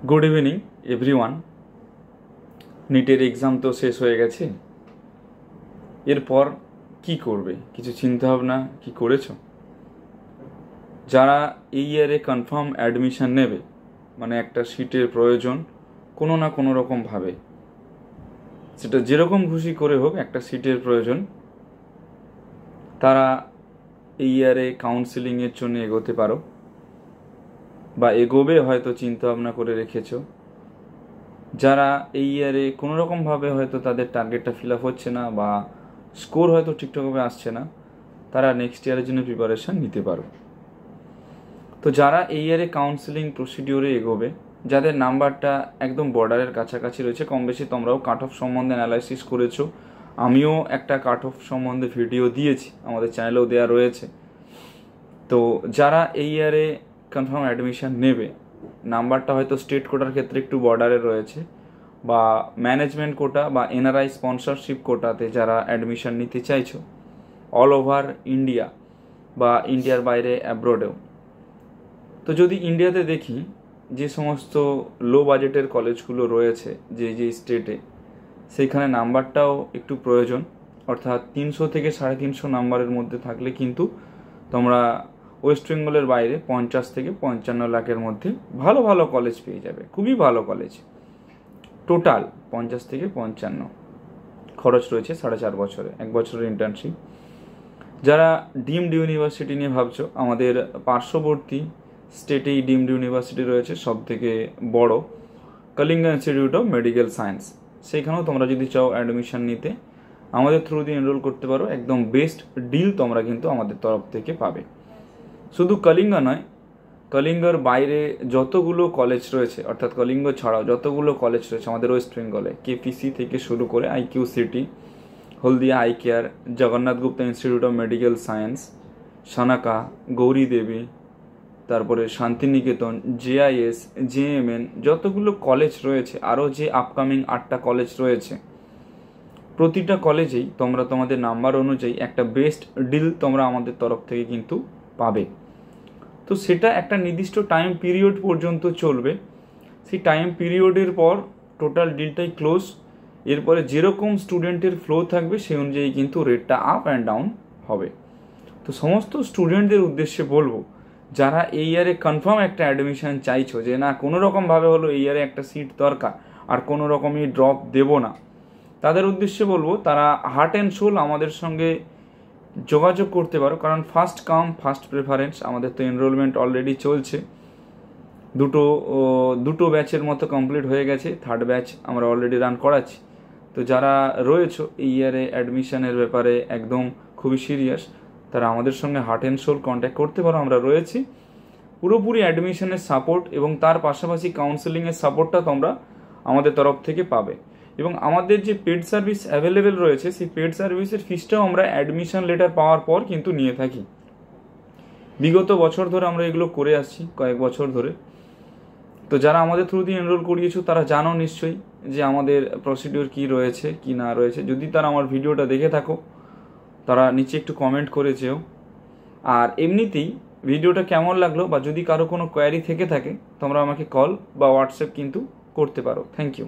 Good evening everyone. নিটের exam তো শেষ হয়ে গেছে, এরপর কি করবে কিছু চিন্তাভাবনা কি করেছো? যারা এই ইয়ারে কনফার্ম অ্যাডমিশন নেবে, মানে একটা সিটের প্রয়োজন কোনো না কোনো রকমভাবে, সেটা যেরকম খুশি করে হোক একটা সিটের প্রয়োজন, তারা এই ইয়ারে কাউন্সেলিংয়ের জন্য এগোতে পারো বা এগোবে, হয়তো চিন্তাভাবনা করে রেখেছো। যারা এই ইয়ারে কোনো রকমভাবে হয়তো তাদের টার্গেটটা ফিল আপ হচ্ছে না বা স্কোর হয়তো ঠিকঠাকভাবে আসছে না, তারা নেক্সট ইয়ারের জন্য প্রিপারেশান নিতে পারো। তো যারা এই ইয়ারে কাউন্সেলিং প্রসিডিওরে এগোবে, যাদের নাম্বারটা একদম বর্ডারের কাছাকাছি রয়েছে, কম বেশি তোমরাও কাট অফ সম্বন্ধে অ্যানালাইসিস করেছো, আমিও একটা কাট অফ সম্বন্ধে ভিডিও দিয়েছি, আমাদের চ্যানেলেও দেওয়া রয়েছে। তো যারা এই ইয়ারে কনফার্ম অ্যাডমিশন নেবে, নাম্বারটা হয়তো স্টেট কোটার ক্ষেত্রে একটু বর্ডারে রয়েছে, বা ম্যানেজমেন্ট কোটা বা এনআরআই স্পন্সরশিপ কোটাতে যারা অ্যাডমিশন নিতে চাইছো অল ওভার ইন্ডিয়া বা ইন্ডিয়ার বাইরে অ্যাব্রোডেও। তো যদি ইন্ডিয়াতে দেখি, যে সমস্ত লো বাজেটের কলেজগুলো রয়েছে যে স্টেটে, সেইখানে নাম্বারটাও একটু প্রয়োজন, অর্থাৎ 300 থেকে 350 নাম্বারের মধ্যে থাকলে কিন্তু তোমরা ওয়েস্ট বেঙ্গলের বাইরে 50 থেকে 55 লাখের মধ্যে ভালো ভালো কলেজ পেয়ে যাবে, খুবই ভালো কলেজ। টোটাল 50 থেকে 55, খরচ রয়েছে 4.5 বছরে, 1 বছরের ইন্টার্নশিপ। যারা ডিমড ইউনিভার্সিটি নিয়ে ভাবছো, আমাদের পার্শ্ববর্তী স্টেটেই ডিমড ইউনিভার্সিটি রয়েছে, সব থেকে বড় Kalinga institute of medical science. সেইখানেও তোমরা যদি চাও অ্যাডমিশন নিতে, আমাদের থ্রু দিয়ে এনরোল করতে পারো। একদম বেস্ট ডিল তোমরা কিন্তু আমাদের তরফ থেকে পাবে। শুধু কলিঙ্গা নয়, কলিঙ্গার বাইরে যতগুলো কলেজ রয়েছে, অর্থাৎ কলিঙ্গ ছাড়াও যতগুলো কলেজ রয়েছে আমাদের ওয়েস্ট বেঙ্গলে, কেপিসি থেকে শুরু করে IQ city, Haldia I care, Jagannath Gupta institute of medical science, Sanaka, Gouri Devi, তারপরে শান্তিনিকেতন, জেআইএস, জেএমএন, যতগুলো কলেজ রয়েছে, আরও যে আপকামিং 8টা কলেজ রয়েছে, প্রতিটা কলেজেই তোমরা তোমাদের নাম্বার অনুযায়ী একটা বেস্ট ডিল তোমরা আমাদের তরফ থেকে কিন্তু পাবে। তো সেটা একটা নির্দিষ্ট টাইম পিরিয়ড পর্যন্ত চলবে। সেই টাইম পিরিয়ডের পর টোটাল ডিলটাই ক্লোজ। এরপরে যেরকম স্টুডেন্টের ফ্লো থাকবে সেই অনুযায়ী কিন্তু রেটটা আপ অ্যান্ড ডাউন হবে। তো সমস্ত স্টুডেন্টদের উদ্দেশ্যে বলবো, যারা এই ইয়ারে কনফার্ম একটা অ্যাডমিশন চাইছো, যে না কোনো রকমভাবে হলো এই ইয়ারে একটা সিট দরকার আর কোনো রকমই ড্রপ দেবো না, তাদের উদ্দেশ্যে বলবো তারা হার্ট অ্যান্ড সোল আমাদের সঙ্গে যোগাযোগ করতে পারো। কারণ ফার্স্ট কাম ফার্স্ট প্রেফারেন্স, আমাদের তো এনরোলমেন্ট অলরেডি চলছে, দুটো ব্যাচের মতো কমপ্লিট হয়ে গেছে, থার্ড ব্যাচ আমরা অলরেডি রান করাচ্ছি। তো যারা রয়েছে এই ইয়ারে অ্যাডমিশনের ব্যাপারে একদম খুবই সিরিয়াস, তারা আমাদের সঙ্গে হার্ট অ্যান্ড সোল কন্ট্যাক্ট করতে পারো। আমরা রয়েছি, পুরোপুরি অ্যাডমিশনের সাপোর্ট এবং তার পাশাপাশি কাউন্সেলিংয়ের সাপোর্টটা তোমরা আমাদের তরফ থেকে পাবে। এবং আমাদের যে পেড সার্ভিস অ্যাভেলেবেল রয়েছে, সেই পেড সার্ভিসের ফিসটাও আমরা অ্যাডমিশন লেটার পাওয়ার পর কিন্তু নিয়ে থাকি। বিগত বছর ধরে আমরা এগুলো করে আসছি, কয়েক বছর ধরে। তো যারা আমাদের থ্রু দিয়ে এনরোল করিয়েছো তারা জানো নিশ্চয়ই যে আমাদের প্রসিডিওর কি রয়েছে কি না রয়েছে। যদি তারা আমার ভিডিওটা দেখে থাকো, তারা নিচে একটু কমেন্ট করে যেও। আর এমনিতেই ভিডিওটা কেমন লাগলো বা যদি কারো কোনো কোয়ারি থেকে থাকে, তোমরা আমাকে কল বা হোয়াটসঅ্যাপ কিন্তু করতে পারো। Thank you.